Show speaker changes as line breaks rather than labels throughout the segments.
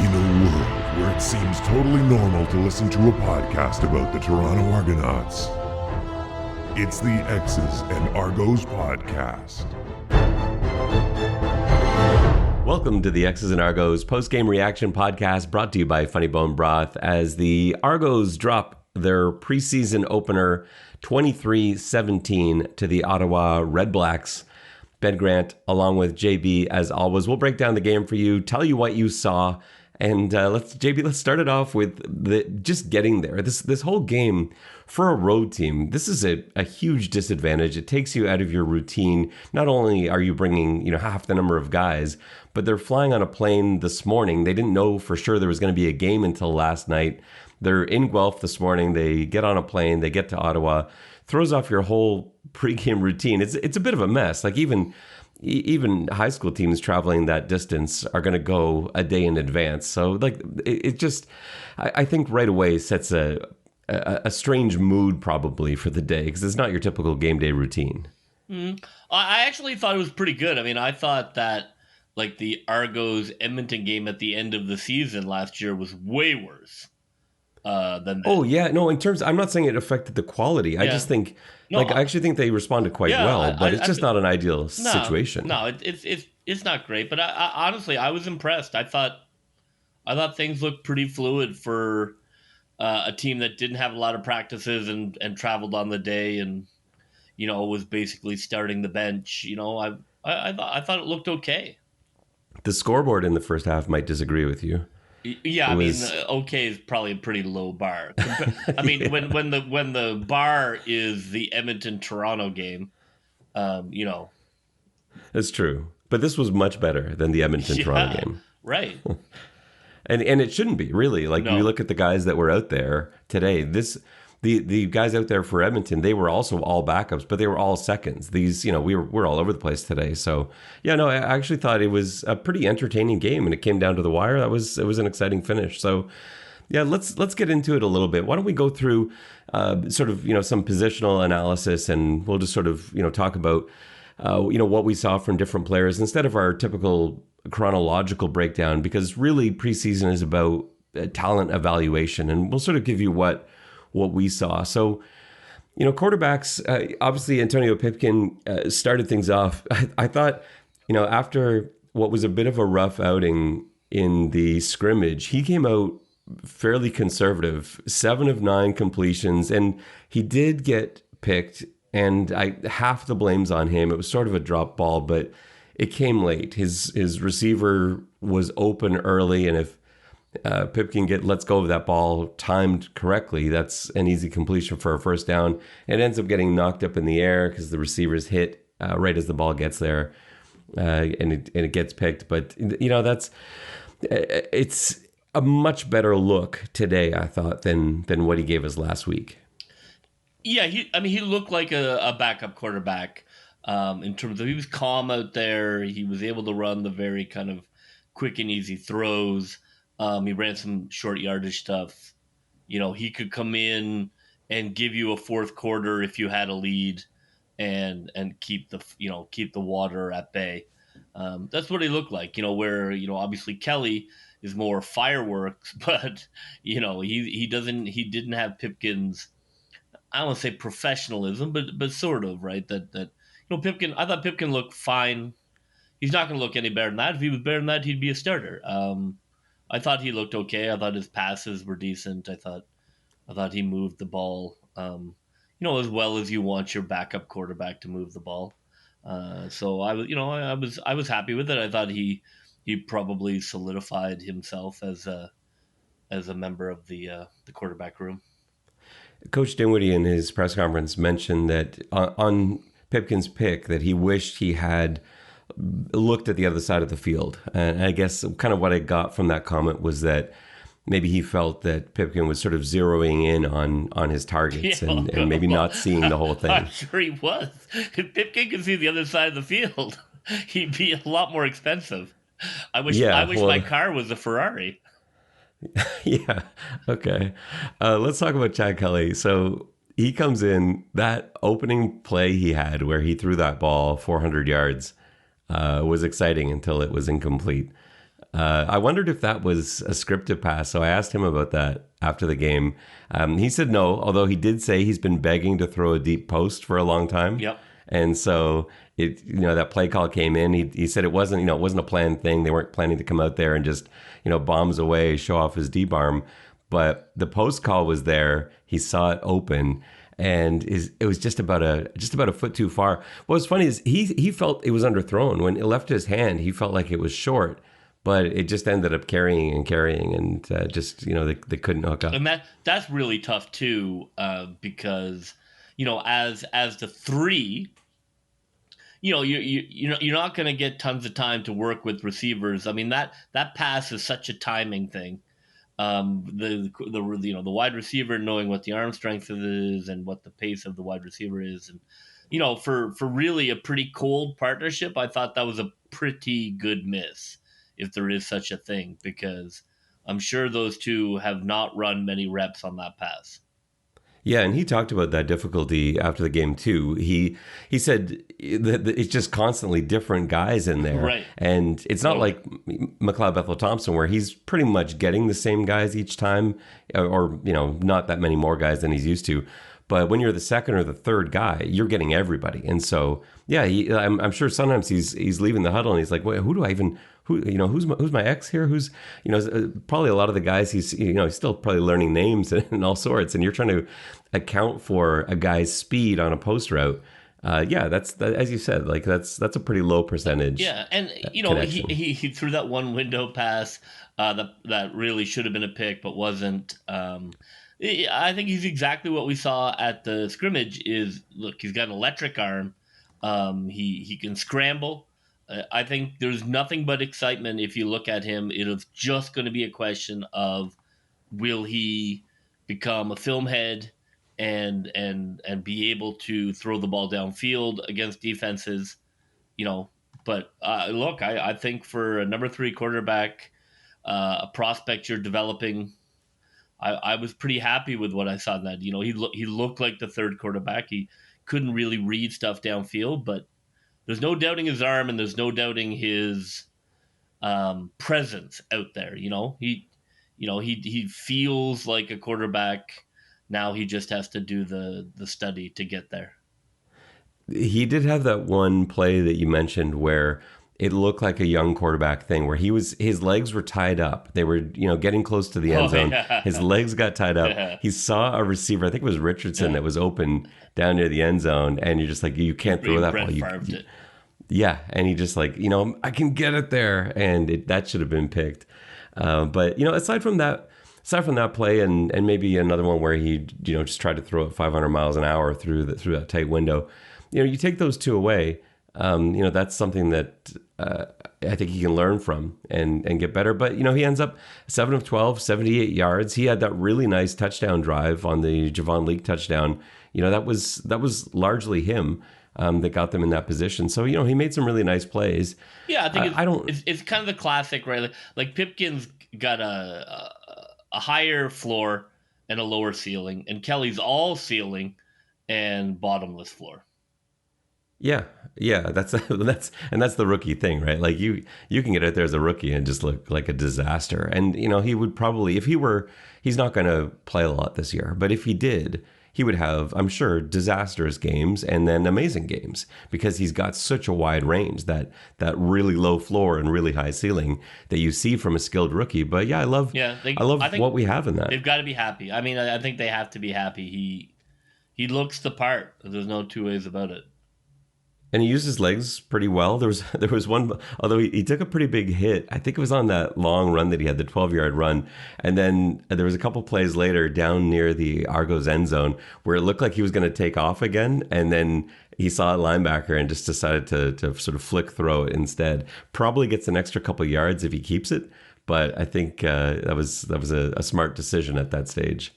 In a world where it seems totally normal to listen to a podcast about the Toronto Argonauts, it's the X's and Argos podcast.
Welcome to the X's and Argos post-game reaction podcast brought to you by Funny Bone Broth as the Argos drop their preseason opener 23-17 to the Ottawa Red Blacks. Ben Grant, along with JB, as always, we'll break down the game for you, tell you what you saw, and let's start it off with just getting there. This whole game for a road team, this is a huge disadvantage. It takes you out of your routine. Not only are you bringing half the number of guys, but they're flying on a plane this morning. They didn't know for sure there was going to be a game until last night. They're in Guelph this morning. They get on a plane. They get to Ottawa. Throws off your whole pregame routine. It's a bit of a mess. Like even high school teams traveling that distance are going to go a day in advance. So it just, I think right away sets a strange mood probably for the day because it's not your typical game day routine.
Mm-hmm. I actually thought it was pretty good. I mean, I thought that like the Argos Edmonton game at the end of the season last year was way worse than that.
Oh yeah, no. In terms, I'm not saying it affected the quality. I just think, I actually think they responded quite well. But it's just not an ideal situation.
No, it's not great. But I honestly, I was impressed. I thought things looked pretty fluid for a team that didn't have a lot of practices and traveled on the day and was basically starting the bench. I thought it looked okay.
The scoreboard in the first half might disagree with you.
Yeah, okay is probably a pretty low bar. I mean, when the bar is the Edmonton-Toronto game,
That's true. But this was much better than the Edmonton-Toronto game.
Right.
And it shouldn't be, really. Like, you look at the guys that were out there today, the guys out there for Edmonton, they were also all backups, but they were all seconds. These, we're all over the place today. So, I actually thought it was a pretty entertaining game, and it came down to the wire. It was an exciting finish. So, let's get into it a little bit. Why don't we go through sort of, some positional analysis, and we'll just sort of, talk about, what we saw from different players instead of our typical chronological breakdown, because really preseason is about talent evaluation, and we'll sort of give you what we saw. So, quarterbacks, obviously Antonio Pipkin started things off. I thought, after what was a bit of a rough outing in the scrimmage, he came out fairly conservative, 7 of 9 completions, and he did get picked, and half the blame's on him. It was sort of a drop ball, but it came late. His receiver was open early, and if Pipkin lets go of that ball timed correctly, that's an easy completion for a first down. It ends up getting knocked up in the air because the receivers hit right as the ball gets there, and it gets picked. But it's a much better look today, I thought, than what he gave us last week.
Yeah, he looked like a backup quarterback in terms of he was calm out there. He was able to run the very kind of quick and easy throws. He ran some short yardage stuff. He could come in and give you a fourth quarter if you had a lead, and keep the water at bay. That's what he looked like. Where obviously Kelly is more fireworks, but he didn't have Pipkin's, I don't want to say professionalism, but sort of, right. That Pipkin. I thought Pipkin looked fine. He's not going to look any better than that. If he was better than that, he'd be a starter. I thought he looked okay. I thought his passes were decent. I thought he moved the ball, as well as you want your backup quarterback to move the ball. So I was happy with it. I thought he probably solidified himself as a member of the quarterback room.
Coach Dinwiddie in his press conference mentioned that on Pipkin's pick that he wished he had looked at the other side of the field. And I guess kind of what I got from that comment was that maybe he felt that Pipkin was sort of zeroing in on his targets and maybe not seeing the whole thing.
I'm sure he was. If Pipkin could see the other side of the field, he'd be a lot more expensive. I wish my car was a Ferrari.
Yeah. Okay. Let's talk about Chad Kelly. So he comes in, that opening play he had where he threw that ball 400 yards was exciting until it was incomplete. I wondered if that was a scripted pass, so I asked him about that after the game. He said no, although he did say he's been begging to throw a deep post for a long time.
Yep.
And so that play call came in. He said it wasn't a planned thing. They weren't planning to come out there and just bombs away, show off his deep arm. But the post call was there. He saw it open, and it was just about a foot too far. What was funny is he felt it was underthrown. When it left his hand, he felt like it was short, but it just ended up carrying, and they couldn't hook up.
And that's really tough too, because as the three, you're not going to get tons of time to work with receivers. I mean that pass is such a timing thing. The wide receiver knowing what the arm strength is and what the pace of the wide receiver is, and for really a pretty cold partnership, I thought that was a pretty good miss, if there is such a thing, because I'm sure those two have not run many reps on that pass.
Yeah, and he talked about that difficulty after the game too. He said that it's just constantly different guys in there,
right?
And it's not like McLeod Bethel Thompson, where he's pretty much getting the same guys each time, or not that many more guys than he's used to. But when you're the second or the third guy, you're getting everybody, and so yeah, I'm sure sometimes he's leaving the huddle and he's like, wait, who do I even? Who's my ex here? Who's probably a lot of the guys he's still probably learning names and all sorts, and you're trying to account for a guy's speed on a post route. That's as you said, like that's a pretty low percentage.
Yeah, and he threw that one window pass that really should have been a pick but wasn't. I think he's exactly what we saw at the scrimmage. Look, he's got an electric arm. He can scramble. I think there's nothing but excitement if you look at him. It is just going to be a question of will he become a film head and be able to throw the ball downfield against defenses, But look, I think for a number 3 quarterback, a prospect you're developing, I was pretty happy with what I saw in that. He looked like the third quarterback. He couldn't really read stuff downfield, but there's no doubting his arm, and there's no doubting his presence out there. He feels like a quarterback. Now he just has to do the study to get there.
He did have that one play that you mentioned where it looked like a young quarterback thing, where his legs were tied up. They were, getting close to the end zone. Yeah. His legs got tied up. Yeah. He saw a receiver, I think it was Richardson, that was open down near the end zone, and you're just like, you can't throw that ball. Yeah, and he just like, I can get it there, and that should have been picked. But aside from that play, and maybe another one where he just tried to throw it 500 miles an hour through that tight window, you take those two away. That's something that I think he can learn from and get better. But, he ends up 7 of 12, 78 yards. He had that really nice touchdown drive on the Javon Leake touchdown. That was largely him that got them in that position. So, he made some really nice plays.
Yeah, I think it's kind of the classic, right? Like Pipkin's got a higher floor and a lower ceiling, and Kelly's all ceiling and bottomless floor.
Yeah, that's the rookie thing, right? Like you can get out there as a rookie and just look like a disaster. And he would probably, he's not going to play a lot this year, but if he did, he would have, I'm sure, disastrous games and then amazing games, because he's got such a wide range, that really low floor and really high ceiling that you see from a skilled rookie. But yeah, I love what we have in that.
They've got to be happy. I mean, I think they have to be happy. He looks the part. There's no two ways about it.
And he used his legs pretty well. There was one, although he took a pretty big hit. I think it was on that long run that he had, the 12-yard run. And then there was a couple plays later down near the Argos end zone where it looked like he was going to take off again. And then he saw a linebacker and just decided to sort of flick throw it instead. Probably gets an extra couple yards if he keeps it. But I think that was a smart decision at that stage.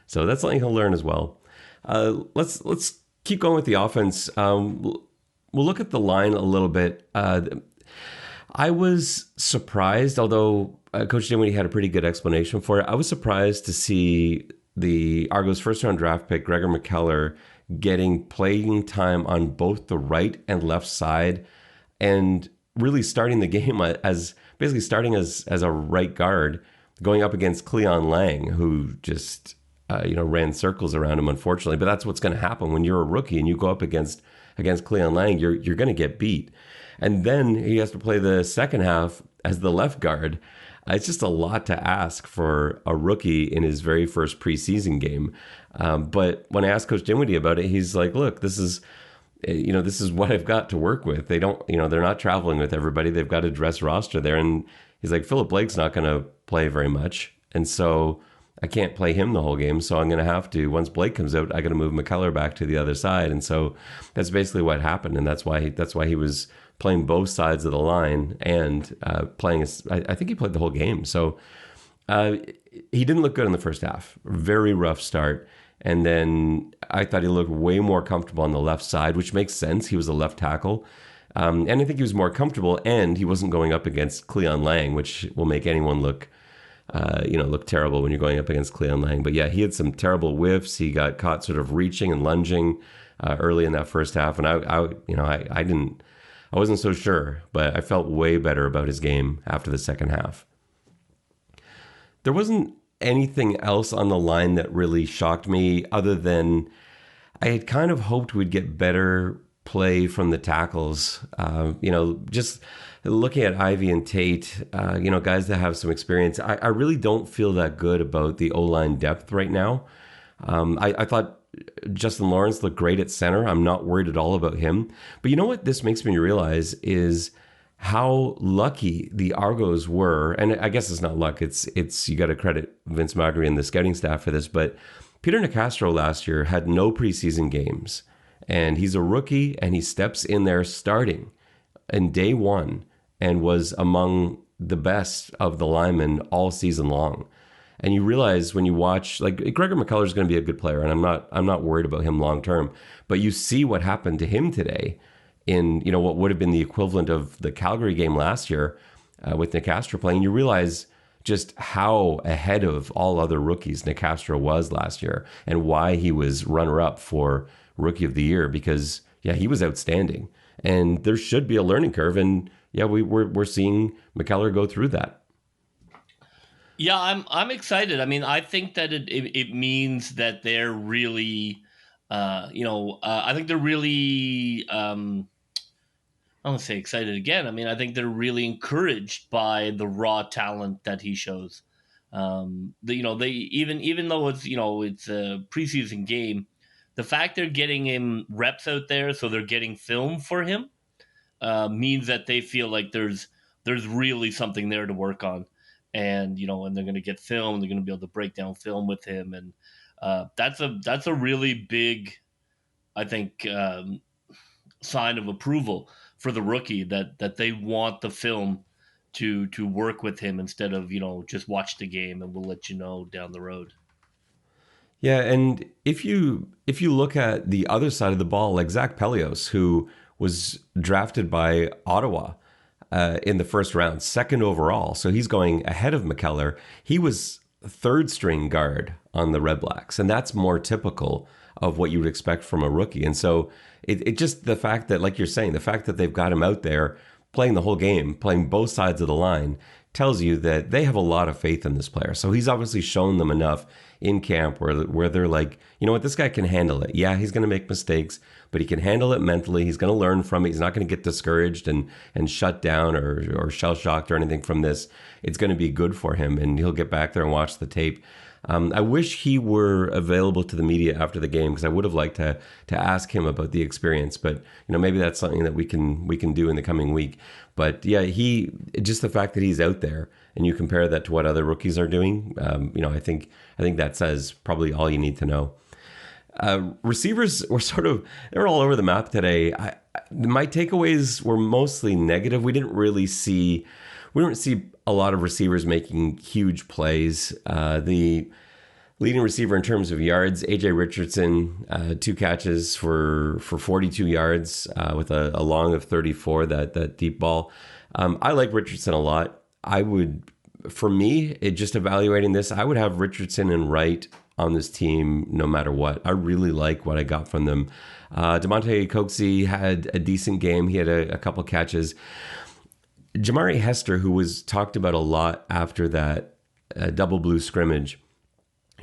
So that's something he'll learn as well. Let's keep going with the offense. We'll look at the line a little bit. I was surprised, although Coach Dinwiddie had a pretty good explanation for it. I was surprised to see the Argos first-round draft pick, Gregor Mckellar, getting playing time on both the right and left side. And really starting the game as basically starting as a right guard, going up against Cleon Lang, who just ran circles around him, unfortunately. But that's what's going to happen when you're a rookie and you go up against Cleon Lang. You're going to get beat, and then he has to play the second half as the left guard. It's just a lot to ask for a rookie in his very first preseason game. But when I asked Coach Dinwiddie about it, he's like, "Look, this is what I've got to work with. They don't, they're not traveling with everybody. They've got a dress roster there." And he's like, "Philip Blake's not going to play very much, and so I can't play him the whole game. So I'm going to have to, once Blake comes out, I got to move Mckellar back to the other side." And so that's basically what happened, and that's why he was playing both sides of the line and playing. I think he played the whole game. So he didn't look good in the first half. Very rough start. And then I thought he looked way more comfortable on the left side, which makes sense. He was a left tackle. And I think he was more comfortable, and he wasn't going up against Cleon Lang, which will make anyone look terrible when you're going up against Cleon Lang. But yeah, he had some terrible whiffs. He got caught sort of reaching and lunging early in that first half. And I wasn't so sure, but I felt way better about his game after the second half. There wasn't anything else on the line that really shocked me, other than I had kind of hoped we'd get better play from the tackles. Just looking at Ivy and Tate, guys that have some experience, I really don't feel that good about the O-line depth right now. I thought Justin Lawrence looked great at center. I'm not worried at all about him. But you know what this makes me realize is how lucky the Argos were, and I guess it's not luck. It's you got to credit Vince Magri and the scouting staff for this. But Peter Nicastro last year had no preseason games, and he's a rookie, and he steps in there starting in day one and was among the best of the linemen all season long. And you realize when you watch, like, Gregor Mckellar is going to be a good player, and I'm not worried about him long term. But you see what happened to him today in what would have been the equivalent of the Calgary game last year with Nicastro playing. You realize just how ahead of all other rookies Nicastro was last year, and why he was runner-up for Rookie of the Year, because he was outstanding. And there should be a learning curve, and we're seeing Mckellar go through that.
Yeah, I'm excited. I mean, I think that it means that they're really, I think they're really, I don't say excited again. I mean, I think they're really encouraged by the raw talent that he shows. They even though it's a preseason game, the fact they're getting him reps out there, so they're getting film for him, means that they feel like there's really something there to work on. And and they're going to get film. They're going to be able to break down film with him, and that's a really big, I think, sign of approval for the rookie that they want the film to work with him instead of just watch the game and we'll let you know down the road.
Yeah, and if you look at the other side of the ball, like Zach Pelios, who was drafted by Ottawa in the first round, second overall. So he's going ahead of Mckellar. He was third string guard on the Red Blacks, and that's more typical of what you would expect from a rookie. And so it just, the fact that, like you're saying, the fact that they've got him out there playing the whole game, playing both sides of the line, tells you that they have a lot of faith in this player. So he's obviously shown them enough in camp where they're like, you know what, this guy can handle it. Yeah, he's going to make mistakes, but he can handle it mentally. He's going to learn from it. He's not going to get discouraged and shut down or shell-shocked or anything from this. It's going to be good for him, and he'll get back there and watch the tape. I wish he were available to the media after the game, because I would have liked to ask him about the experience. But maybe that's something that we can do in the coming week. But yeah, just the fact that he's out there and you compare that to what other rookies are doing, I think that says probably all you need to know. Receivers were they're all over the map today. My takeaways were mostly negative. We didn't see a lot of receivers making huge plays. The leading receiver in terms of yards, AJ Richardson, 2 catches for 42 yards with a long of 34, that deep ball. I like Richardson a lot. For me, just evaluating this, I would have Richardson and Wright on this team no matter what. I really like what I got from them. Demonte Coxey had a decent game. He had a couple catches. Jamari Hester, who was talked about a lot after that double blue scrimmage.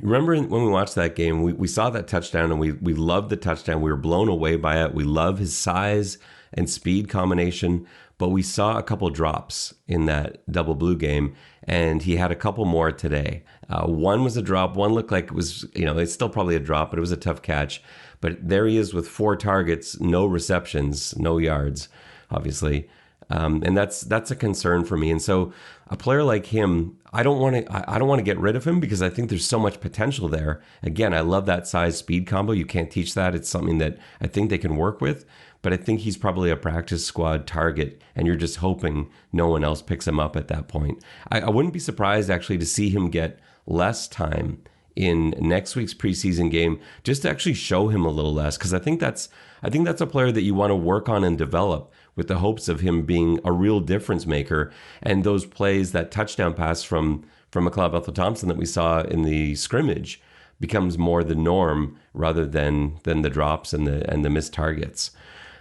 Remember when we watched that game, we saw that touchdown and we loved the touchdown. We were blown away by it. We love his size and speed combination, but we saw a couple drops in that double blue game, and he had a couple more today. One was a drop. One looked like it was, it's still probably a drop, but it was a tough catch. But there he is with 4 targets, no receptions, no yards, obviously. And that's a concern for me. And so a player like him, I don't want to get rid of him because I think there's so much potential there. Again, I love that size speed combo. You can't teach that. It's something that I think they can work with. But I think he's probably a practice squad target, and you're just hoping no one else picks him up at that point. I wouldn't be surprised actually to see him get less time in next week's preseason game, just to actually show him a little less, because I think that's a player that you want to work on and develop with the hopes of him being a real difference maker. And those plays, that touchdown pass from McLeod Bethel-Thompson that we saw in the scrimmage, becomes more the norm rather than the drops and the missed targets.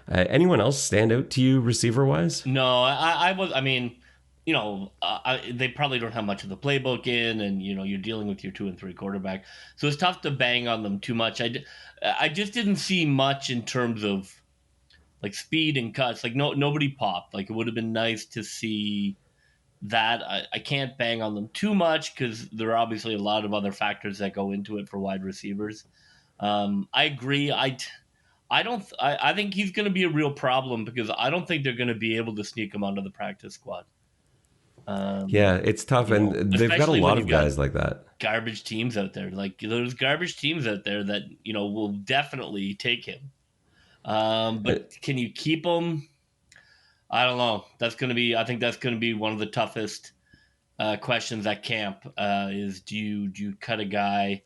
Anyone else stand out to you receiver wise?
No, they probably don't have much of the playbook in, and you're dealing with your 2 and 3 quarterback, so it's tough to bang on them too much. I just didn't see much in terms of like speed and cuts. Like nobody popped. Like it would have been nice to see that. I can't bang on them too much because there are obviously a lot of other factors that go into it for wide receivers. I agree. I think he's going to be a real problem because I don't think they're going to be able to sneak him onto the practice squad.
It's tough, and they've got a lot of guys like that.
Garbage teams out there, like there's garbage teams out there that will definitely take him. But can you keep him? I don't know. I think that's going to be one of the toughest questions at camp. Is do you cut a guy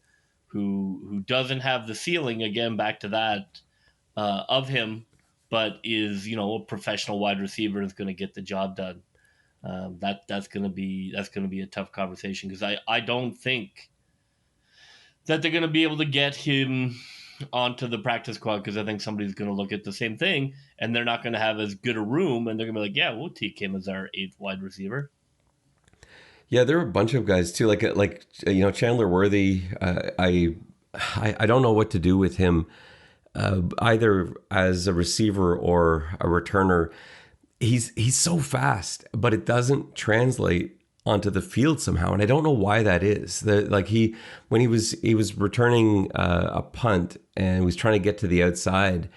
who doesn't have the ceiling, again back to that, of him, but is a professional wide receiver and is going to get the job done? That's going to be a tough conversation because I don't think that they're going to be able to get him onto the practice squad because I think somebody's going to look at the same thing and they're not going to have as good a room, and they're going to be like, yeah, we'll take him as our 8th wide receiver.
Yeah, there are a bunch of guys too, like Chandler Worthy. I don't know what to do with him, either as a receiver or a returner. He's so fast, but it doesn't translate onto the field somehow, and I don't know why that is. When he was returning a punt and was trying to get to the outside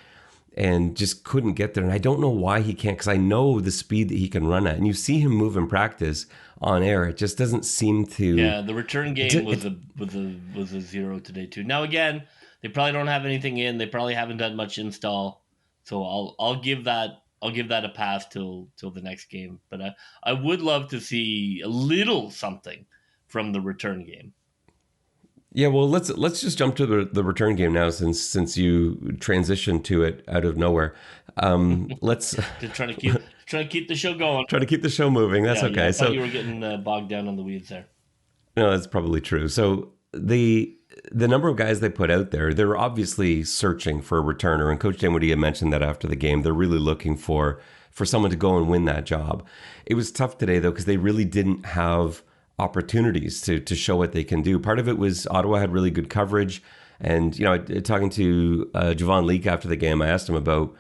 and just couldn't get there, and I don't know why he can't, because I know the speed that he can run at, and you see him move in practice on air. It just doesn't seem to. Yeah,
the return game was a 0 today too. Now again, they probably don't have anything in. They probably haven't done much install, so I'll give that a pass till the next game. But I would love to see a little something from the return game.
Yeah, well, let's just jump to the return game now, since you transitioned to it out of nowhere. Let's
just trying to keep the show going.
Try to keep the show moving. That's okay.
I thought you were getting bogged down on the weeds there.
No, that's probably true. So the number of guys they put out there, they're obviously searching for a returner, and Coach Dinwiddie had mentioned that after the game. They're really looking for someone to go and win that job. It was tough today, though, because they really didn't have opportunities to show what they can do. Part of it was Ottawa had really good coverage, and talking to Javon Leake after the game, I asked him about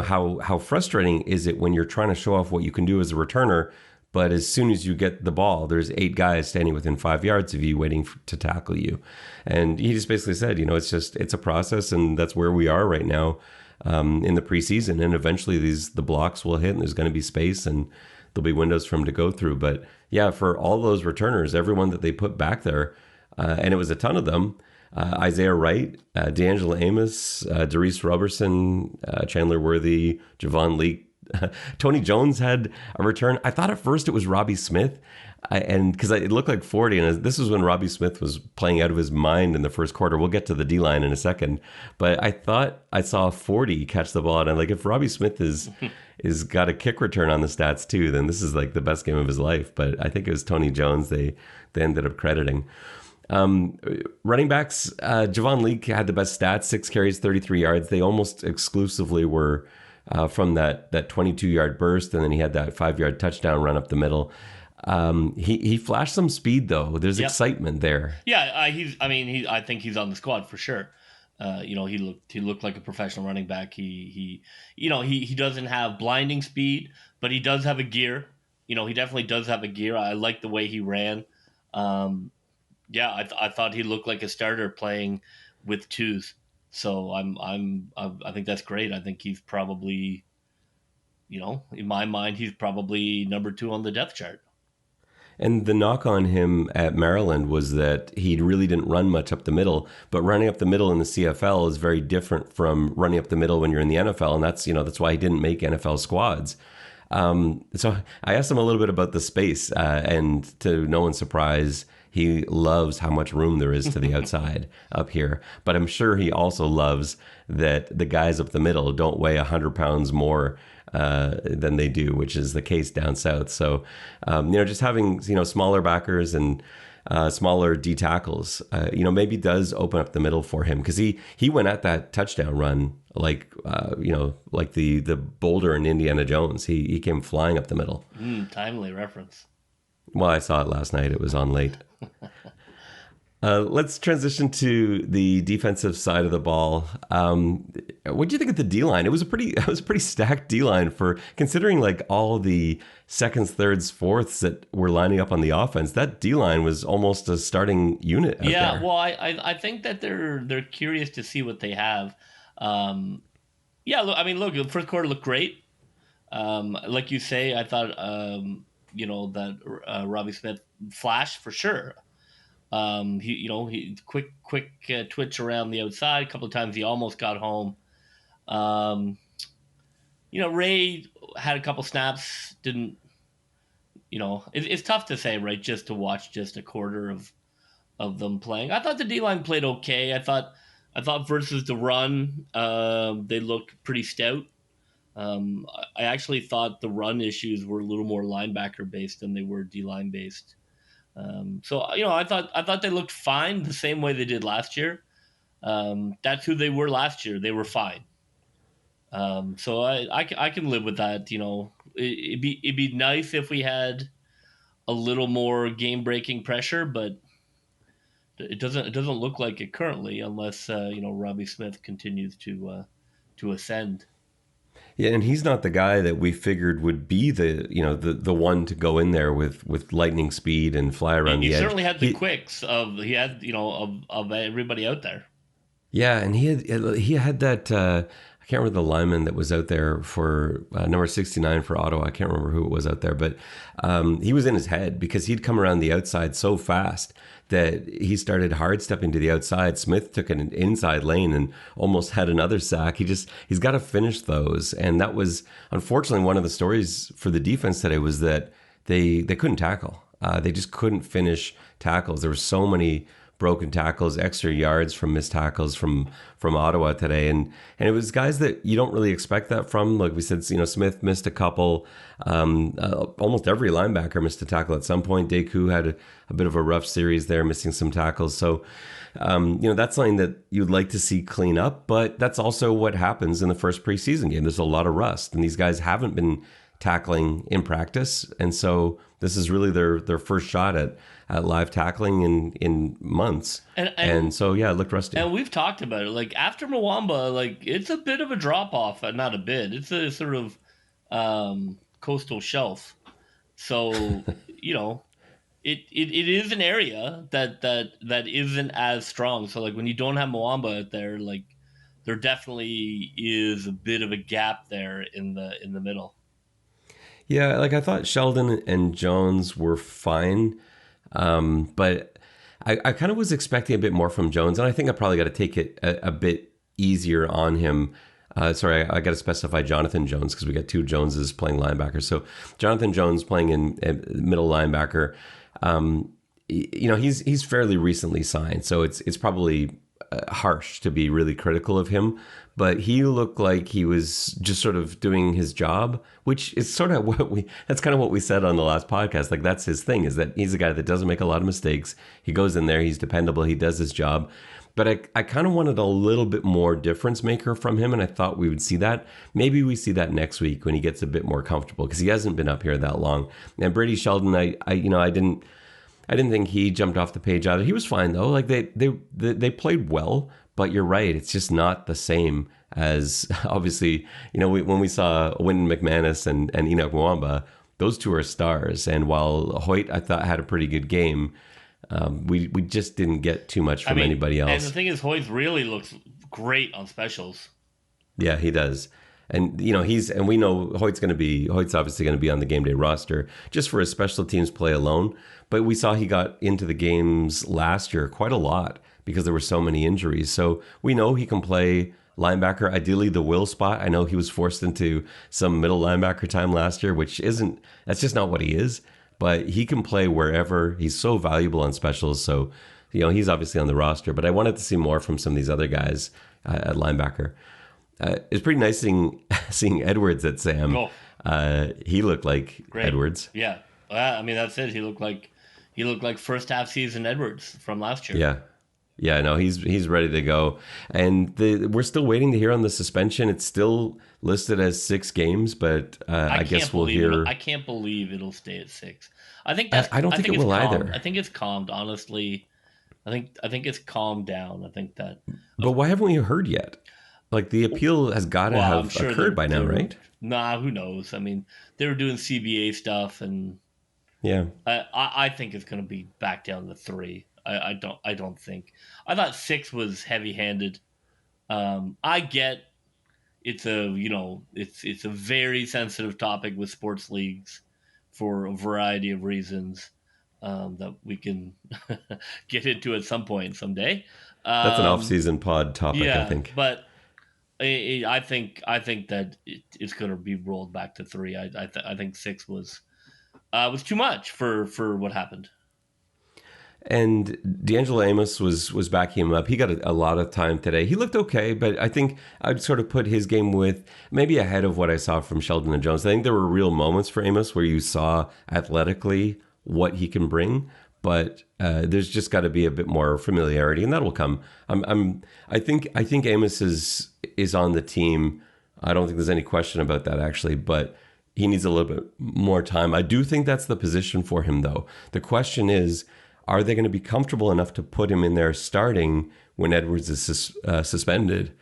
how frustrating is it when you're trying to show off what you can do as a returner, but as soon as you get the ball, there's 8 guys standing within 5 yards of you waiting to tackle you. And he just basically said, it's a process, and that's where we are right now in the preseason. And eventually the blocks will hit, and there's going to be space, and there'll be windows for him to go through. But yeah, for all those returners, everyone that they put back there, and it was a ton of them, Isaiah Wright, D'Angelo Amos, Darius Robertson, Chandler Worthy, Javon Leake, Tony Jones had a return. I thought at first it was Robbie Smith, and because it looked like 40, and this was when Robbie Smith was playing out of his mind in the first quarter. We'll get to the D-line in a second, but I thought I saw 40 catch the ball, and I'm like, if Robbie Smith is got a kick return on the stats too, then this is like the best game of his life. But I think it was Tony Jones they ended up crediting. Running backs, Javon Leake had the best stats, 6 carries, 33 yards. They almost exclusively were from that 22-yard burst, and then he had that 5-yard touchdown run up the middle. He flashed some speed though. There's excitement there.
Yeah, I think he's on the squad for sure. He looked like a professional running back. He doesn't have blinding speed, but he does have a gear. He definitely does have a gear. I like the way he ran. I thought he looked like a starter playing with twos. So I think that's great. I think he's probably, in my mind, he's probably number 2 on the depth chart.
And the knock on him at Maryland was that he really didn't run much up the middle, but running up the middle in the CFL is very different from running up the middle when you're in the NFL. And that's why he didn't make NFL squads. So I asked him a little bit about the space, and to no one's surprise, he loves how much room there is to the outside up here. But I'm sure he also loves that the guys up the middle don't weigh 100 pounds more than they do, which is the case down south. So, just having, smaller backers and smaller D tackles, maybe does open up the middle for him, because he went at that touchdown run like the boulder in Indiana Jones. He came flying up the middle.
Timely reference.
Well, I saw it last night. It was on late. Let's transition to the defensive side of the ball. What do you think of the D-line? It was a pretty stacked D-line for considering like all the seconds, thirds, fourths that were lining up on the offense. That D-line was almost a starting unit out there.
Well, I think that they're curious to see what they have. Look, the first quarter looked great. Like you say, I thought that Robbie Smith flashed for sure. He quick twitch around the outside. A couple of times he almost got home. Ray had a couple snaps. Didn't. It's tough to say, right? Just to watch just a quarter of them playing. I thought the D-line played okay. I thought versus the run, they looked pretty stout. I actually thought the run issues were a little more linebacker based than they were D-line based. I thought they looked fine, the same way they did last year. That's who they were last year. They were fine. So I can live with that. It'd be nice if we had a little more game breaking pressure, but it doesn't look like it currently, unless Robbie Smith continues to ascend.
Yeah, and he's not the guy that we figured would be the one to go in there with lightning speed and fly around the edge.
He certainly had the quicks of everybody out there.
Yeah, and he had that. I can't remember the lineman that was out there for number 69 for Ottawa. I can't remember who it was out there, but he was in his head because he'd come around the outside so fast that he started hard stepping to the outside. Smith took an inside lane and almost had another sack. He's got to finish those. And that was unfortunately one of the stories for the defense today, was that they couldn't tackle. They just couldn't finish tackles. There were so many broken tackles, extra yards from missed tackles from Ottawa today. And it was guys that you don't really expect that from. Like we said, Smith missed a couple. Almost every linebacker missed a tackle at some point. Deku had a bit of a rough series there, missing some tackles. So, that's something that you'd like to see clean up, but that's also what happens in the first preseason game. There's a lot of rust, and these guys haven't been tackling in practice. And so this is really their first shot at live tackling in months. And so, yeah, it looked rusty.
And we've talked about it. Like, after Mwamba, like, it's a bit of a drop-off. Not a bit. It's a sort of coastal shelf. So, it is an area that isn't as strong. So, like, when you don't have Mwamba out there, like, there definitely is a bit of a gap there in the middle.
Yeah, like I thought Sheldon and Jones were fine, but I kind of was expecting a bit more from Jones, and I think I probably got to take it a bit easier on him. Sorry, I got to specify Jonathan Jones because we got two Joneses playing linebacker. So Jonathan Jones playing in middle linebacker. He's fairly recently signed, so it's probably harsh to be really critical of him, but he looked like he was just sort of doing his job, which is sort of that's kind of what we said on the last podcast. Like, that's his thing, is that he's a guy that doesn't make a lot of mistakes. He goes in there, he's dependable, he does his job. But I kind of wanted a little bit more difference maker from him, and I thought we would see that. Maybe we see that next week when he gets a bit more comfortable, because he hasn't been up here that long. And Brady Sheldon, I didn't think he jumped off the page either. He was fine though. Like they played well, but you're right, it's just not the same as, obviously, when we saw Wynton McManus and Enoch Mwamba, those two are stars. And while Hoyt, I thought, had a pretty good game, we just didn't get too much from anybody else.
And the thing is, Hoyt really looks great on specials.
Yeah, he does. And we know Hoyt's obviously going to be on the game day roster just for his special teams play alone. But we saw he got into the games last year quite a lot because there were so many injuries. So we know he can play linebacker, ideally the will spot. I know he was forced into some middle linebacker time last year, that's just not what he is. But he can play wherever. He's so valuable on specials. So, he's obviously on the roster. But I wanted to see more from some of these other guys at linebacker. It's pretty nice seeing Edwards at Sam. He looked like Great. Edwards.
Yeah, that's it. He looked like first half season Edwards from last year.
Yeah. No, he's ready to go. And we're still waiting to hear on the suspension. It's still listed as 6 games, but I guess we'll hear.
I can't believe it'll stay at 6. I think
I don't think it will either.
I think it's calmed. Honestly, I think it's calmed down. I think that.
But why haven't we heard yet? Like, the appeal has got to have occurred by now, right?
Nah, who knows? I mean, they were doing CBA stuff, and I think it's going to be back down to 3. I don't think. I thought 6 was heavy-handed. I get it's a very sensitive topic with sports leagues for a variety of reasons that we can get into at some point someday.
That's an off-season pod topic, I think.
But I think that it's going to be rolled back to 3. I think 6 was too much for what happened.
And D'Angelo Amos was backing him up. He got a lot of time today. He looked okay, but I think I'd sort of put his game with maybe ahead of what I saw from Sheldon and Jones. I think there were real moments for Amos where you saw athletically what he can bring, but there's just got to be a bit more familiarity, and that will come. I think Amos is on the team. I don't think there's any question about that, actually, but he needs a little bit more time. I do think that's the position for him, though. The question is, are they going to be comfortable enough to put him in there starting when Edwards is suspended?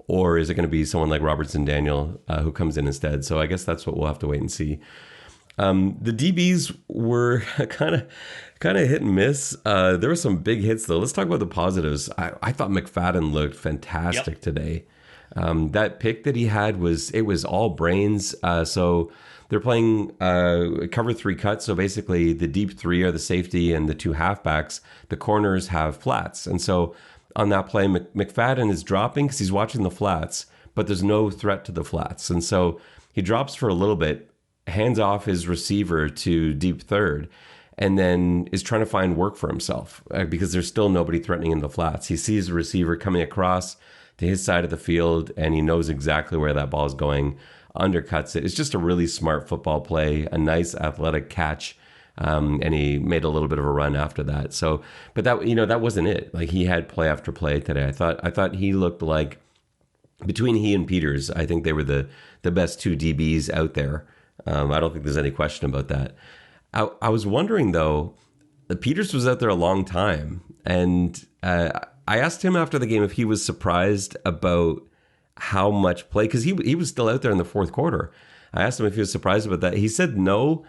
Or is it going to be someone like Robertson Daniel who comes in instead? So I guess that's what we'll have to wait and see. The DBs were kind of hit and miss. There were some big hits, though. Let's talk about the positives. I thought McFadden looked fantastic today. That pick that he had was all brains. So they're playing cover 3 cuts. So basically the deep 3 are the safety and the 2 halfbacks. The corners have flats. And so on that play, McFadden is dropping because he's watching the flats, but there's no threat to the flats. And so he drops for a little bit, hands off his receiver to deep 3rd, and then is trying to find work for himself because there's still nobody threatening in the flats. He sees the receiver coming across to his side of the field, and he knows exactly where that ball is going, undercuts it. It's just a really smart football play, a nice athletic catch, and he made a little bit of a run after that. So, but that wasn't it. Like, he had play after play today. I thought he looked like, between he and Peters, I think they were the best 2 DBs out there. I don't think there's any question about that. I was wondering, though, Peters was out there a long time, and I asked him after the game if he was surprised about how much play, because he was still out there in the 4th quarter. I asked him if he was surprised about that. He said no,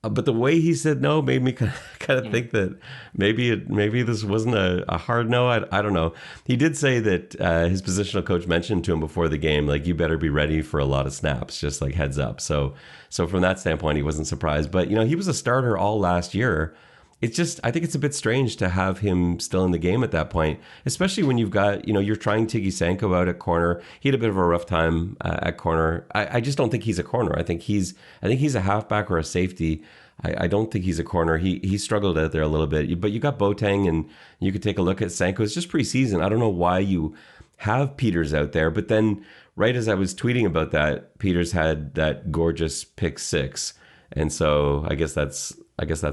but the way he said no made me kind of think that maybe this wasn't a hard no. I don't know. He did say that his positional coach mentioned to him before the game, like, you better be ready for a lot of snaps, just like heads up. So from that standpoint, he wasn't surprised. But he was a starter all last year. It's just, I think it's a bit strange to have him still in the game at that point, especially when you've got, you're trying Tiggy Sanko out at corner. He had a bit of a rough time at corner. I just don't think he's a corner. I think he's a halfback or a safety. I don't think he's a corner. He struggled out there a little bit. But you got Boateng, and you could take a look at Sanko. It's just preseason. I don't know why you have Peters out there. But then right as I was tweeting about that, Peters had that gorgeous pick 6. And so I guess that's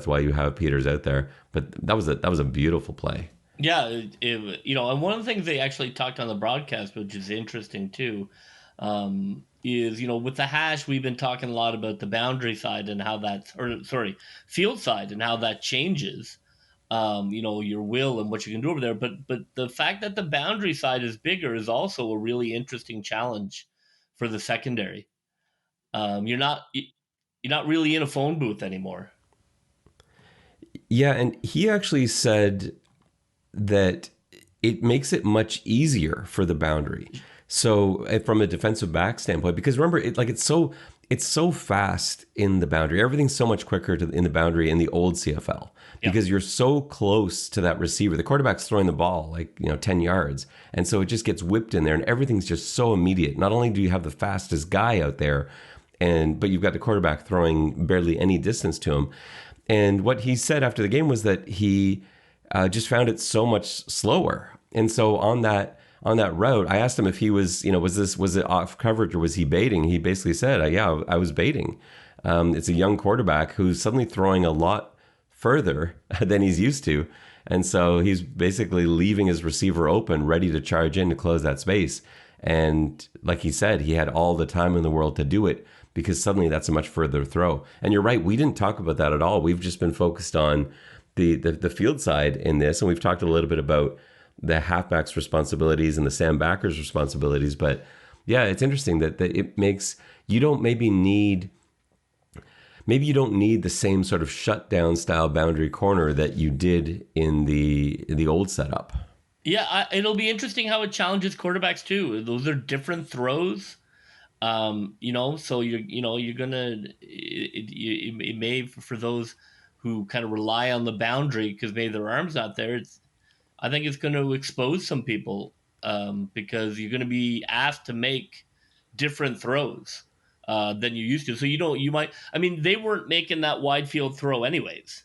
why you have Peters out there. But that was a beautiful play.
Yeah, and one of the things they actually talked on the broadcast, which is interesting too, is, with the hash, we've been talking a lot about the boundary side and how field side and how that changes, your will and what you can do over there. But the fact that the boundary side is bigger is also a really interesting challenge for the secondary. You're not really in a phone booth anymore.
Yeah, and he actually said that it makes it much easier for the boundary. So from a defensive back standpoint, because remember, it's so fast in the boundary. Everything's so much quicker in the boundary in the old CFL because you're so close to that receiver. The quarterback's throwing the ball 10 yards. And so it just gets whipped in there and everything's just so immediate. Not only do you have the fastest guy out there, but you've got the quarterback throwing barely any distance to him. And what he said after the game was that he just found it so much slower. And so on that route, I asked him if he was, was it off coverage or was he baiting? He basically said, yeah, I was baiting. It's a young quarterback who's suddenly throwing a lot further than he's used to. And so he's basically leaving his receiver open, ready to charge in to close that space. And like he said, he had all the time in the world to do it because suddenly that's a much further throw. And you're right, we didn't talk about that at all. We've just been focused on the field side in this. And we've talked a little bit about the halfback's responsibilities and the Sam backer's responsibilities. But yeah, it's interesting that it makes, you don't need the same sort of shutdown style boundary corner that you did in the old setup.
Yeah, it'll be interesting how it challenges quarterbacks too. Those are different throws. So you're gonna, it may, for those who kind of rely on the boundary because maybe their arm's not there, I think it's going to expose some people because you're going to be asked to make different throws than you used to. So they weren't making that wide field throw anyways.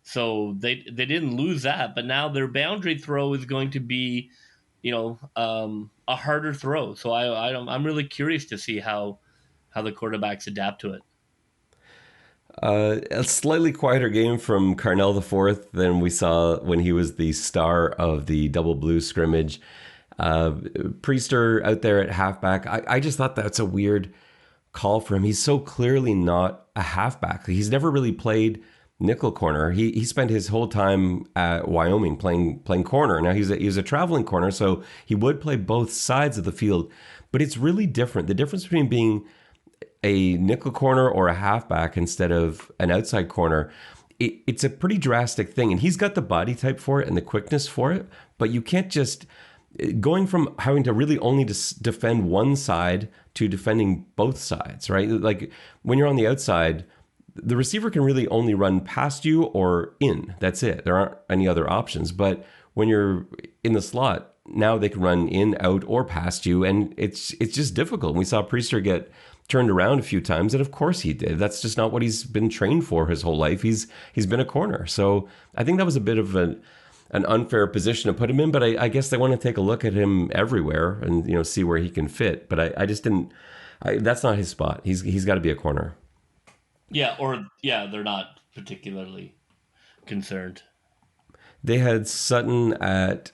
So they didn't lose that, but now their boundary throw is going to be, a harder throw. So I'm really curious to see how the quarterbacks adapt to it.
A slightly quieter game from Carnell IV than we saw when he was the star of the double blue scrimmage. Priester out there at halfback. I just thought that's a weird call for him. He's so clearly not a halfback. He's never really played nickel corner. He spent his whole time at Wyoming playing corner. Now he's a traveling corner, so he would play both sides of the field. But it's really different. The difference between being a nickel corner or a halfback instead of an outside corner, it's a pretty drastic thing. And he's got the body type for it and the quickness for it. But you can't just, going from having to really only defend one side to defending both sides, right? Like when you're on the outside, the receiver can really only run past you or in. That's it. There aren't any other options. But when you're in the slot, now they can run in, out, or past you. And it's just difficult. We saw Priester get turned around a few times, and of course he did. That's just not what he's been trained for his whole life. He's been a corner. So I think that was a bit of an unfair position to put him in, but I guess they want to take a look at him everywhere and see where he can fit. But I just didn't. That's not his spot. He's got to be a corner.
Yeah, they're not particularly concerned.
They had Sutton at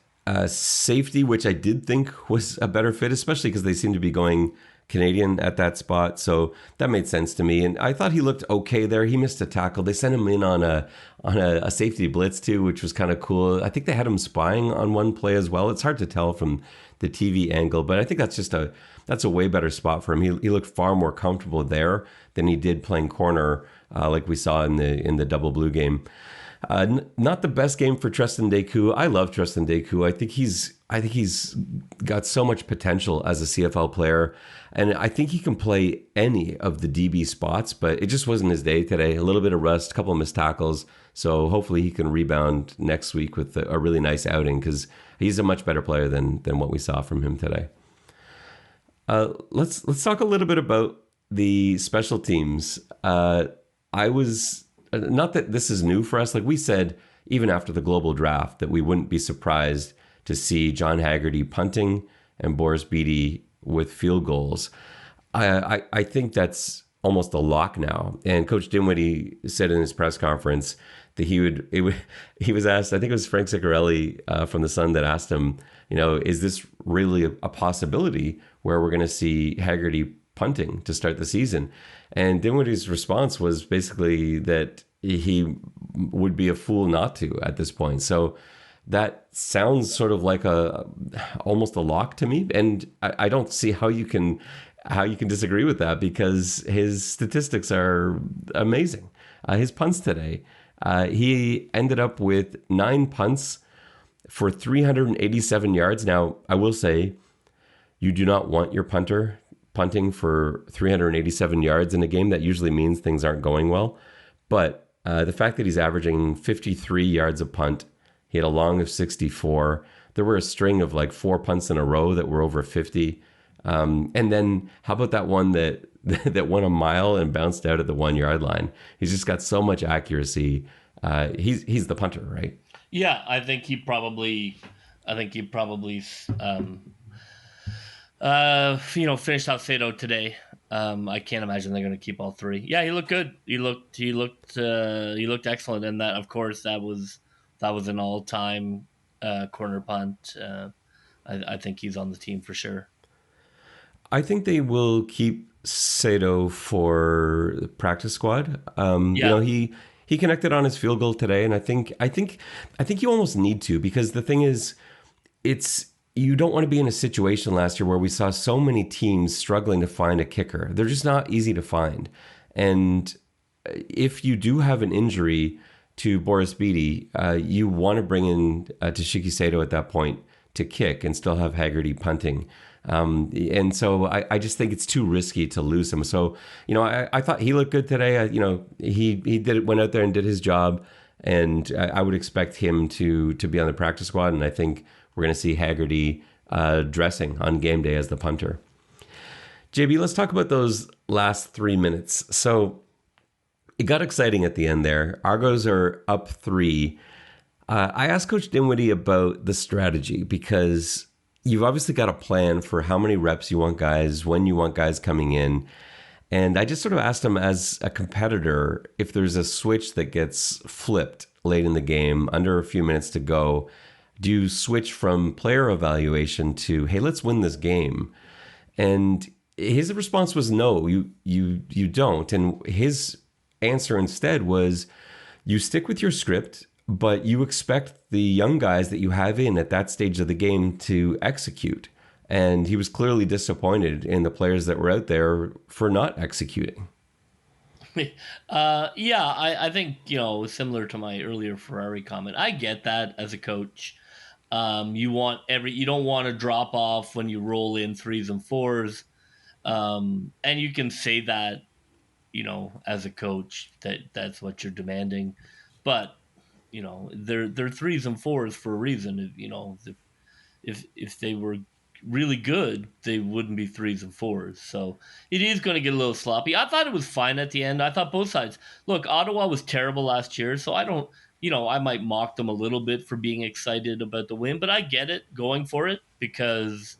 safety, which I did think was a better fit, especially because they seem to be going Canadian at that spot, so that made sense to me. And I thought he looked okay there. He missed a tackle. They sent him in on a safety blitz too, which was kind of cool. I think they had him spying on one play as well. It's hard to tell from the TV angle, but I think that's a way better spot for him. He looked far more comfortable there than he did playing corner, like we saw in the double blue game. Not the best game for Tristan Deku. I love Tristan Deku. I think he's got so much potential as a CFL player, and I think he can play any of the DB spots, but it just wasn't his day today. A little bit of rust, a couple of missed tackles, so hopefully he can rebound next week with a really nice outing because he's a much better player than what we saw from him today. Let's talk a little bit about the special teams. I was not that this is new for us. Like we said, even after the global draft, that we wouldn't be surprised to see John Haggerty punting and Boris Bede with field goals. I think that's almost a lock now. And Coach Dinwiddie said in his press conference that he was asked, I think it was Frank Ciccarelli from the Sun that asked him, is this really a possibility where we're going to see Haggerty punting to start the season? And Dinwiddie's response was basically that he would be a fool not to at this point. So that sounds sort of like almost a lock to me. And I don't see how you can disagree with that, because his statistics are amazing. His punts today, he ended up with 9 punts for 387 yards. Now, I will say, you do not want your punter punting for 387 yards in a game. That usually means things aren't going well. But the fact that he's averaging 53 yards a punt, he had a long of 64. There were a string of like 4 punts in a row that were over 50. And then how about that one that went a mile and bounced out at the 1 yard line? He's just got so much accuracy. He's the punter, right?
Yeah, I think he probably finished out Sato today. I can't imagine they're going to keep all 3. Yeah, he looked good. He looked excellent, and that, of course, that was an all-time corner punt. I think he's on the team for sure.
I think they will keep Sato for the practice squad. He connected on his field goal today, and I think you almost need to, because the thing is, you don't want to be in a situation last year where we saw so many teams struggling to find a kicker. They're just not easy to find. And if you do have an injury to Boris Bede, you want to bring in Toshiki Sato at that point to kick and still have Haggerty punting. And so I just think it's too risky to lose him. So, I thought he looked good today. He went out there and did his job, and I would expect him to be on the practice squad. And I think we're going to see Haggerty dressing on game day as the punter. JB, let's talk about those last 3 minutes. So it got exciting at the end there. Argos are up 3. I asked Coach Dinwiddie about the strategy, because you've obviously got a plan for how many reps you want guys, when you want guys coming in. And I just sort of asked him, as a competitor, if there's a switch that gets flipped late in the game, under a few minutes to go, do you switch from player evaluation to, hey, let's win this game? And his response was no, you don't. And his answer instead was, you stick with your script, but you expect the young guys that you have in at that stage of the game to execute. And he was clearly disappointed in the players that were out there for not executing.
I think, similar to my earlier Ferrari comment, I get that as a coach. You don't want to drop off when you roll in 3s and 4s. And you can say that, as a coach, that's what you're demanding. But, they're 3s and 4s for a reason. If they were really good, they wouldn't be 3s and 4s. So it is going to get a little sloppy. I thought it was fine at the end. I thought both sides. Look, Ottawa was terrible last year, so I don't, I might mock them a little bit for being excited about the win, but I get it, going for it, because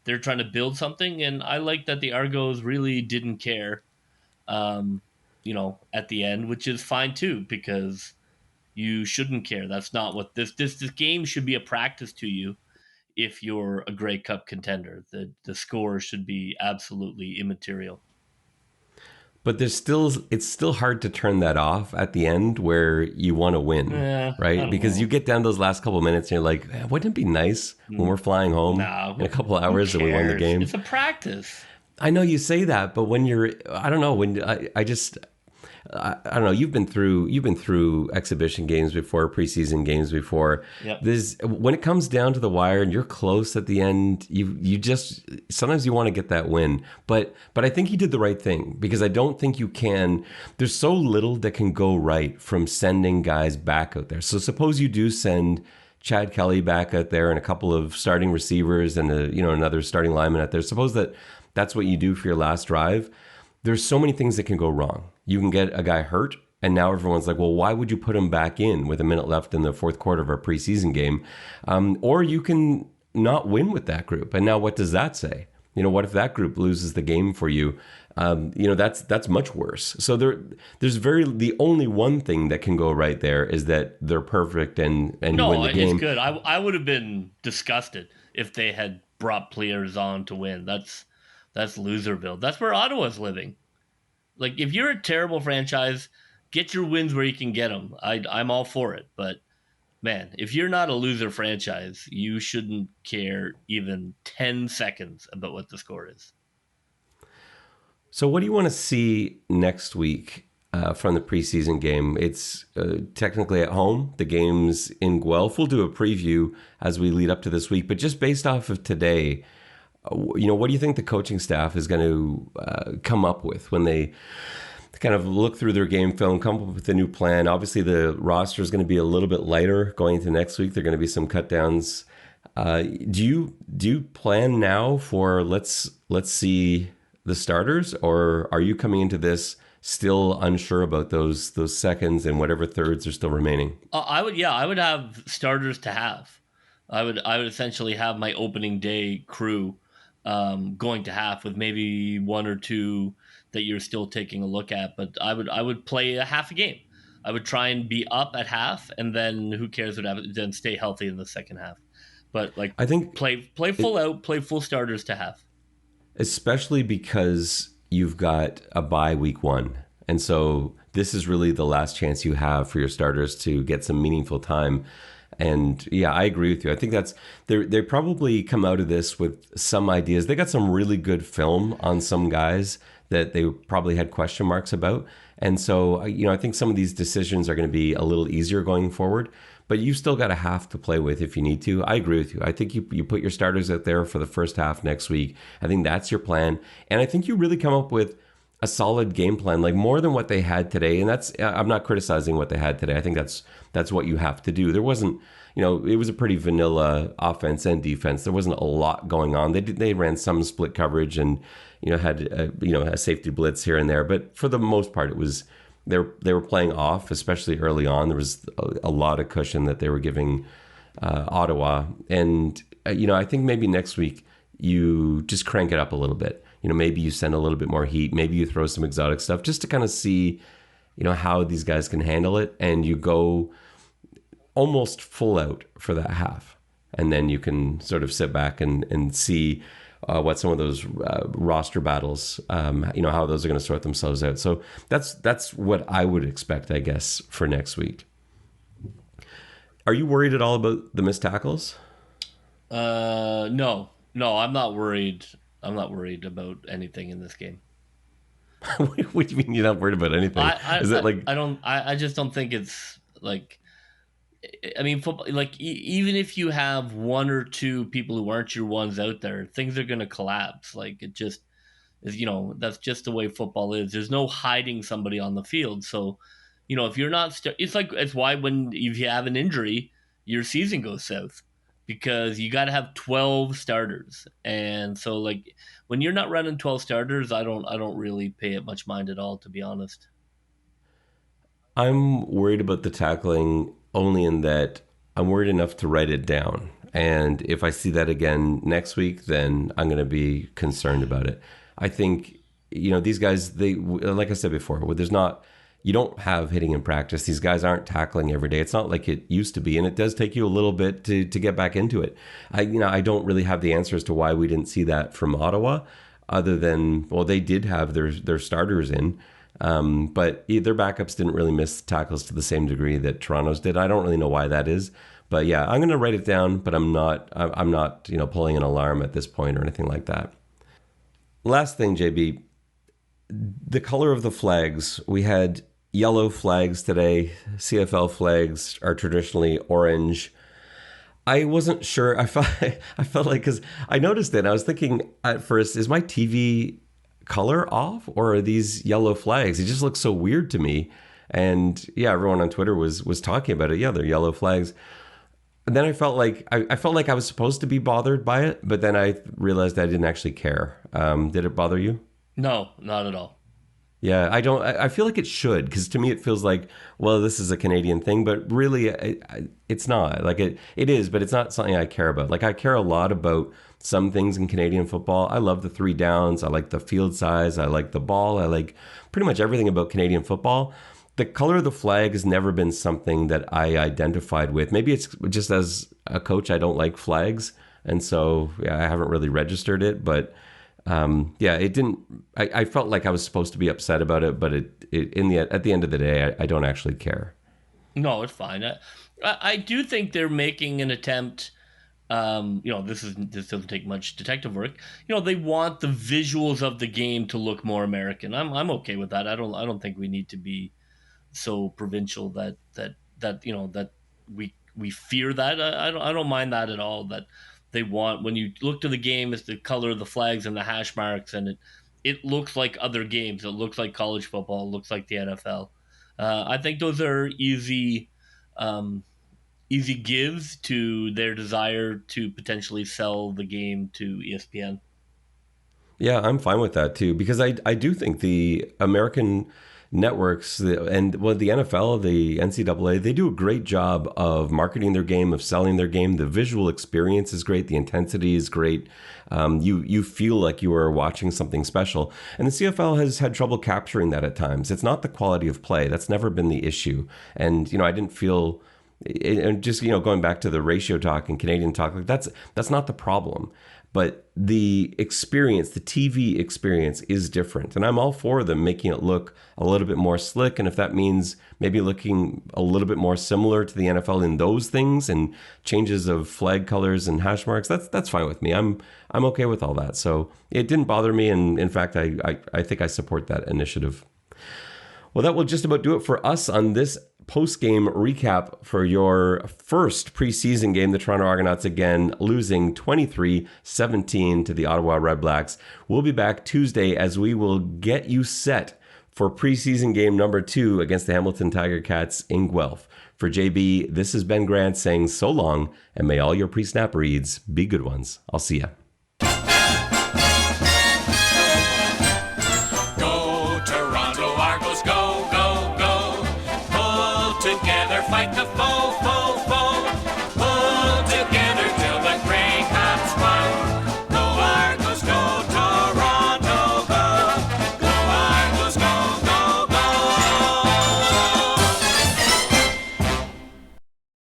they're trying to build something, and I like that the Argos really didn't care, at the end, which is fine too, because you shouldn't care. That's not what this game should be, a practice to you. If you're a Grey Cup contender, the score should be absolutely immaterial.
But it's still hard to turn that off at the end where you want to win, right? Because you get down those last couple of minutes and you're like, wouldn't it be nice when we're flying home in a couple of hours and we won the game?
It's a practice.
I know you say that, but when I don't know, I don't know. You've been through exhibition games before, preseason games before.
Yep.
When it comes down to the wire and you're close at the end, you just sometimes you want to get that win. But I think he did the right thing, because I don't think you can. There's so little that can go right from sending guys back out there. So suppose you do send Chad Kelly back out there and a couple of starting receivers and another starting lineman out there. Suppose that's what you do for your last drive. There's so many things that can go wrong. You can get a guy hurt And now everyone's like, well, why would you put him back in with a minute left in the fourth quarter of our preseason game? Or you can not win with that group. And now what does that say? What if that group loses the game for you? That's much worse. So there's the only one thing that can go right there is that they're perfect and you win the game.
No, it's good. I would have been disgusted if they had brought players on to win. That's Loserville. That's where Ottawa's living. Like, if you're a terrible franchise, get your wins where you can get them. I'm all for it. But, man, if you're not a loser franchise, you shouldn't care even 10 seconds about what the score is.
So what do you want to see next week from the preseason game? It's technically at home. The game's in Guelph. We'll do a preview as we lead up to this week. But just based off of today, what do you think the coaching staff is going to come up with when they kind of look through their game film, come up with a new plan? Obviously, the roster is going to be a little bit lighter going into next week. There are going to be some cut downs. Do you plan now for let's see the starters, or are you coming into this still unsure about those seconds and whatever thirds are still remaining?
I would have starters to have. I would essentially have my opening day crew going to half with maybe one or two that you're still taking a look at. But I would play a half a game. I would try and be up at half, and then who cares what happens? Then stay healthy in the second half. But I think play full out, play full starters to half.
Especially because you've got a bye week 1. And so this is really the last chance you have for your starters to get some meaningful time. And yeah, I agree with you. I think they probably come out of this with some ideas. They got some really good film on some guys that they probably had question marks about. And so, I think some of these decisions are going to be a little easier going forward. But you've still got a half to play with if you need to. I agree with you. I think you put your starters out there for the first half next week. I think that's your plan. And I think you really come up with a solid game plan, like more than what they had today. And I'm not criticizing what they had today. I think that's what you have to do. There wasn't, it was a pretty vanilla offense and defense. There wasn't a lot going on. They ran some split coverage and, had a safety blitz here and there. But for the most part, it was, they were playing off, especially early on. There was a lot of cushion that they were giving Ottawa. And, I think maybe next week you just crank it up a little bit. Maybe you send a little bit more heat. Maybe you throw some exotic stuff just to kind of see, how these guys can handle it. And you go almost full out for that half. And then you can sort of sit back and see what some of those roster battles, how those are going to sort themselves out. So that's what I would expect, I guess, for next week. Are you worried at all about the missed tackles?
No, I'm not worried. I'm not worried about anything in this game.
What do you mean you're not worried about anything?
I just don't think it's like. I mean, football, even if you have one or two people who aren't your ones out there, things are going to collapse. It just is, that's just the way football is. There's no hiding somebody on the field. So, if you're not, it's why if you have an injury, your season goes south because you got to have 12 starters. And so when you're not running 12 starters, I don't really pay it much mind at all, to be honest.
I'm worried about the tackling only in that I'm worried enough to write it down. And if I see that again next week, then I'm going to be concerned about it. I think, these guys, like I said before, you don't have hitting in practice. These guys aren't tackling every day. It's not like it used to be. And it does take you a little bit to get back into it. I don't really have the answer as to why we didn't see that from Ottawa other than, well, they did have their starters in. But their backups didn't really miss tackles to the same degree that Toronto's did. I don't really know why that is, but yeah, I'm going to write it down, but I'm not, pulling an alarm at this point or anything like that. Last thing, JB, the color of the flags. We had yellow flags today. CFL flags are traditionally orange. I wasn't sure. I felt like, because I noticed it. I was thinking at first, is my TV color off, or are these yellow flags? It just looks so weird to me. And yeah, everyone on Twitter was talking about it. Yeah, they're yellow flags. And then I felt like I was supposed to be bothered by it, but then I realized I didn't actually care. Did it bother you?
No, not at all.
Yeah, I feel like it should, because to me it feels like, well, this is a Canadian thing, but really it's not. Like it is, but it's not something I care about. Like I care a lot about some things in Canadian football. I love the 3 downs. I like the field size. I like the ball. I like pretty much everything about Canadian football. The color of the flag has never been something that I identified with. Maybe it's just as a coach, I don't like flags. And so yeah, I haven't really registered it, but yeah, it didn't. I felt like I was supposed to be upset about it, but at the end of the day, I don't actually care.
No, it's fine. I do think they're making an attempt. This doesn't take much detective work. They want the visuals of the game to look more American. I'm okay with that. I don't think we need to be so provincial that we fear that. I don't mind that at all. That they want, when you look to the game, it's the color of the flags and the hash marks, and it looks like other games. It looks like college football. It looks like the NFL. I think those are easy gives to their desire to potentially sell the game to ESPN.
Yeah, I'm fine with that too, because I do think the American networks the NFL, the NCAA, they do a great job of marketing their game, of selling their game. The visual experience is great. The intensity is great. You feel like you are watching something special. And the CFL has had trouble capturing that at times. It's not the quality of play. That's never been the issue. And, I didn't feel... And just, going back to the ratio talk and Canadian talk, like that's not the problem. But the experience, the TV experience is different. And I'm all for them making it look a little bit more slick. And if that means maybe looking a little bit more similar to the NFL in those things and changes of flag colors and hash marks, that's fine with me. I'm okay with all that. So it didn't bother me. And in fact, I think I support that initiative. Well, that will just about do it for us on this post-game recap for your first preseason game. The Toronto Argonauts again losing 23-17 to the Ottawa Redblacks. We'll be back Tuesday as we will get you set for preseason game number 2 against the Hamilton Tiger Cats in Guelph. For JB, this is Ben Grant saying so long, and may all your pre-snap reads be good ones. I'll see ya.
Fight the foe, foe, foe.